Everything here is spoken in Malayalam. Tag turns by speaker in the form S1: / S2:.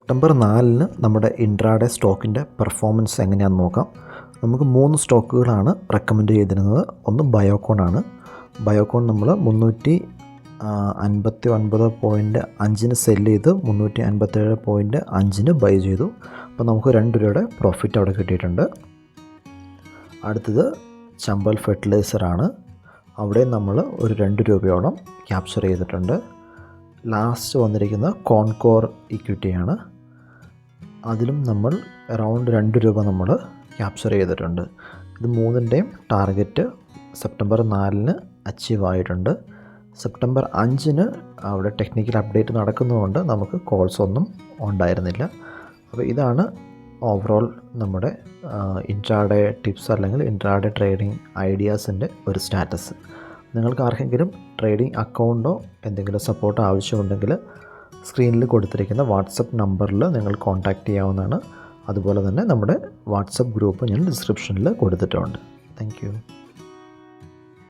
S1: സെപ്റ്റംബർ 4 നമ്മുടെ ഇൻട്രാഡേ സ്റ്റോക്കിൻ്റെ പെർഫോമൻസ് എങ്ങനെയാണെന്ന് നോക്കാം. നമുക്ക് 3 സ്റ്റോക്കുകളാണ് റെക്കമെൻഡ് ചെയ്തിരുന്നത്. ഒന്ന് ബയോകോൺ. ബയോകോൺ നമ്മൾ 359.5 സെല്ല് ചെയ്ത് 357.5 ബൈ ചെയ്തു. അപ്പോൾ നമുക്ക് 2 രൂപയുടെ പ്രോഫിറ്റ് അവിടെ കിട്ടിയിട്ടുണ്ട്. അടുത്തത് ചമ്പൽ ഫെർട്ടിലൈസറാണ്. അവിടെ നമ്മൾ ഒരു 2 രൂപയോളം ക്യാപ്ചർ ചെയ്തിട്ടുണ്ട്. ലാസ്റ്റ് വന്നിരിക്കുന്ന കോൺകോർ ഇക്വിറ്റിയാണ്. അതിലും നമ്മൾ അറൗണ്ട് 2 രൂപ നമ്മൾ ക്യാപ്ചർ ചെയ്തിട്ടുണ്ട്. ഇത് മൂന്നിൻ്റെയും ടാർഗറ്റ് സെപ്റ്റംബർ 4 അച്ചീവ് ആയിട്ടുണ്ട്. സെപ്റ്റംബർ 5 അവിടെ ടെക്നിക്കൽ അപ്ഡേറ്റ് നടക്കുന്നതുകൊണ്ട് നമുക്ക് കോൾസ് ഒന്നും ഉണ്ടായിരുന്നില്ല. അപ്പോൾ ഇതാണ് ഓവറോൾ നമ്മുടെ ഇൻട്രാഡേ ടിപ്സ് അല്ലെങ്കിൽ ഇൻട്രാഡേ ട്രേഡിംഗ് ഐഡിയാസിൻ്റെ ഒരു സ്റ്റാറ്റസ്. നിങ്ങൾക്ക് ആർക്കെങ്കിലും ട്രേഡിംഗ് അക്കൗണ്ടോ എന്തെങ്കിലും സപ്പോർട്ട് ആവശ്യമുണ്ടെങ്കിൽ സ്ക്രീനിൽ കൊടുത്തിരിക്കുന്ന വാട്സപ്പ് നമ്പറിൽ നിങ്ങൾ കോൺടാക്റ്റ് ചെയ്യാവുന്നതാണ്. അതുപോലെ തന്നെ നമ്മുടെ വാട്സപ്പ് ഗ്രൂപ്പ് ഞാൻ ഡിസ്ക്രിപ്ഷനിൽ കൊടുത്തിട്ടുണ്ട്. Thank you.